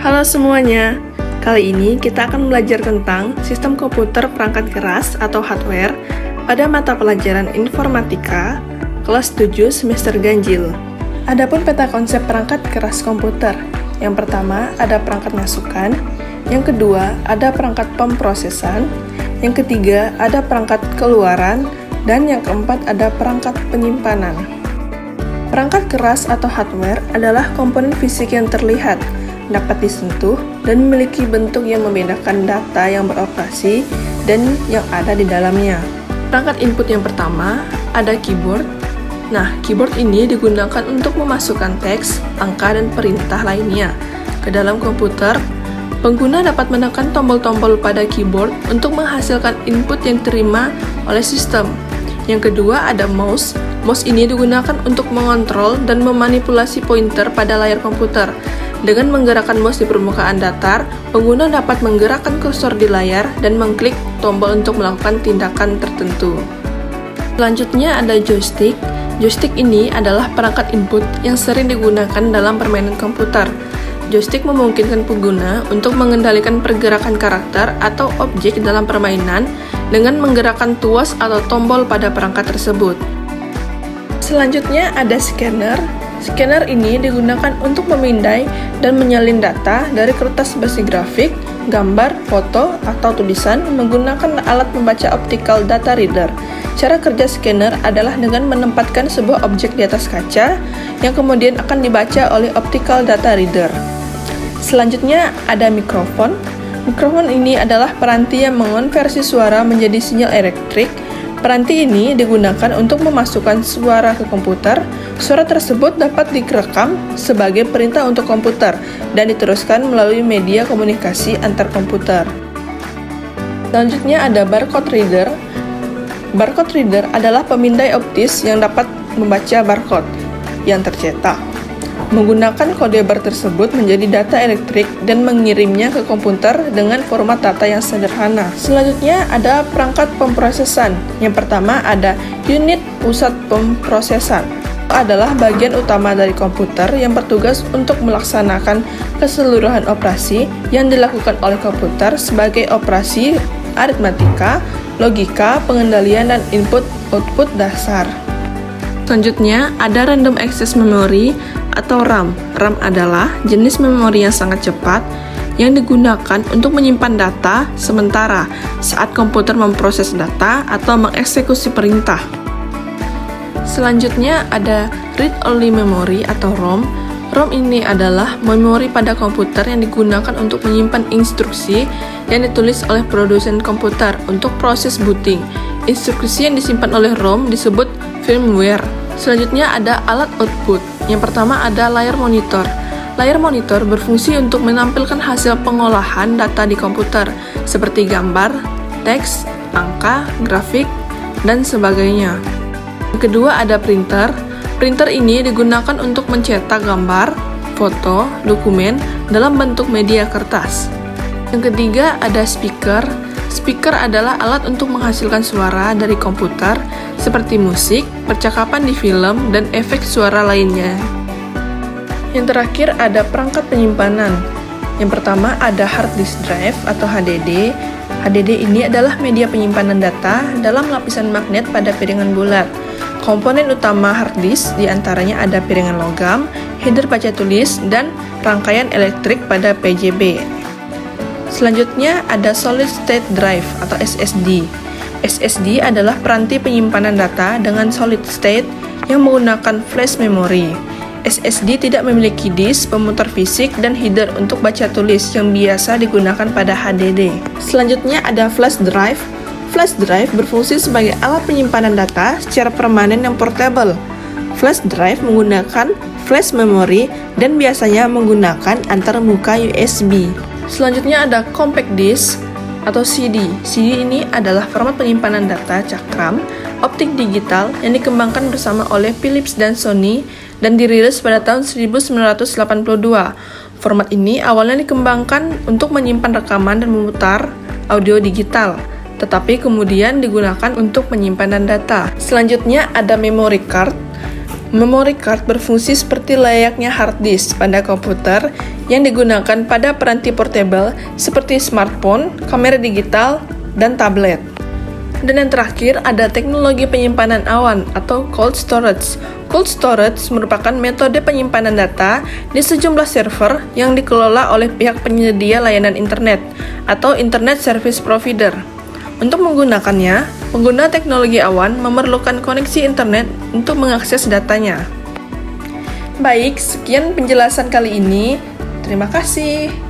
Halo semuanya, kali ini kita akan belajar tentang sistem komputer perangkat keras atau hardware pada mata pelajaran informatika kelas 7 semester ganjil. Adapun peta konsep perangkat keras komputer, yang pertama ada perangkat masukan, yang kedua ada perangkat pemrosesan, yang ketiga ada perangkat keluaran, dan yang keempat ada perangkat penyimpanan. Perangkat keras atau hardware adalah komponen fisik yang terlihat, dapat disentuh, dan memiliki bentuk yang membedakan data yang beroperasi dan yang ada di dalamnya. Perangkat input yang pertama ada keyboard. Nah, keyboard ini digunakan untuk memasukkan teks, angka, dan perintah lainnya ke dalam komputer. Pengguna dapat menekan tombol-tombol pada keyboard untuk menghasilkan input yang diterima oleh sistem. Yang kedua ada mouse. Mouse ini digunakan untuk mengontrol dan memanipulasi pointer pada layar komputer. Dengan menggerakkan mouse di permukaan datar, pengguna dapat menggerakkan kursor di layar dan mengklik tombol untuk melakukan tindakan tertentu. Selanjutnya ada joystick. Joystick ini adalah perangkat input yang sering digunakan dalam permainan komputer. Joystick memungkinkan pengguna untuk mengendalikan pergerakan karakter atau objek dalam permainan dengan menggerakkan tuas atau tombol pada perangkat tersebut. Selanjutnya ada scanner. Scanner ini digunakan untuk memindai dan menyalin data dari kertas besi grafik, gambar, foto, atau tulisan menggunakan alat membaca optical data reader. Cara kerja scanner adalah dengan menempatkan sebuah objek di atas kaca yang kemudian akan dibaca oleh optical data reader. Selanjutnya ada mikrofon. Mikrofon ini adalah peranti yang mengonversi suara menjadi sinyal elektrik. Peranti ini digunakan untuk memasukkan suara ke komputer. Suara tersebut dapat direkam sebagai perintah untuk komputer dan diteruskan melalui media komunikasi antar komputer. Selanjutnya ada barcode reader. Barcode reader adalah pemindai optis yang dapat membaca barcode yang tercetak. Menggunakan kode bar tersebut menjadi data elektrik dan mengirimnya ke komputer dengan format data yang sederhana. Selanjutnya ada perangkat pemrosesan. Yang pertama ada unit pusat pemrosesan. Itu adalah bagian utama dari komputer yang bertugas untuk melaksanakan keseluruhan operasi yang dilakukan oleh komputer sebagai operasi aritmatika, logika, pengendalian, dan input-output dasar. Selanjutnya ada random access memory atau RAM. RAM adalah jenis memori yang sangat cepat yang digunakan untuk menyimpan data sementara saat komputer memproses data atau mengeksekusi perintah. Selanjutnya ada read-only memory atau ROM. ROM ini adalah memori pada komputer yang digunakan untuk menyimpan instruksi yang ditulis oleh produsen komputer untuk proses booting. Instruksi yang disimpan oleh ROM disebut firmware. Selanjutnya ada alat output. Yang pertama ada layar monitor. Layar monitor berfungsi untuk menampilkan hasil pengolahan data di komputer, seperti gambar, teks, angka, grafik, dan sebagainya. Yang kedua ada printer. Printer ini digunakan untuk mencetak gambar, foto, dokumen dalam bentuk media kertas. Yang ketiga ada speaker. Speaker adalah alat untuk menghasilkan suara dari komputer seperti musik, percakapan di film, dan efek suara lainnya. Yang terakhir ada perangkat penyimpanan. Yang pertama ada hard disk drive atau HDD. HDD ini adalah media penyimpanan data dalam lapisan magnet pada piringan bulat. Komponen utama hard disk diantaranya ada piringan logam, header baca tulis, dan rangkaian elektrik pada PJB. Selanjutnya ada solid state drive atau SSD. SSD adalah peranti penyimpanan data dengan solid state yang menggunakan flash memory. SSD tidak memiliki disk, pemutar fisik, dan header untuk baca tulis yang biasa digunakan pada HDD. Selanjutnya ada flash drive. Flash drive berfungsi sebagai alat penyimpanan data secara permanen yang portable. Flash drive menggunakan flash memory dan biasanya menggunakan antarmuka USB. Selanjutnya ada compact disk atau CD. CD ini adalah format penyimpanan data cakram optik digital yang dikembangkan bersama oleh Philips dan Sony dan dirilis pada tahun 1982. Format ini awalnya dikembangkan untuk menyimpan rekaman dan memutar audio digital, tetapi kemudian digunakan untuk penyimpanan data. Selanjutnya ada memory card. Memory card berfungsi seperti layaknya hard disk pada komputer yang digunakan pada peranti portable seperti smartphone, kamera digital, dan tablet. Dan yang terakhir ada teknologi penyimpanan awan atau cold storage. Cold storage merupakan metode penyimpanan data di sejumlah server yang dikelola oleh pihak penyedia layanan internet atau internet service provider. Untuk menggunakannya, pengguna teknologi awan memerlukan koneksi internet untuk mengakses datanya. Baik, sekian penjelasan kali ini. Terima kasih.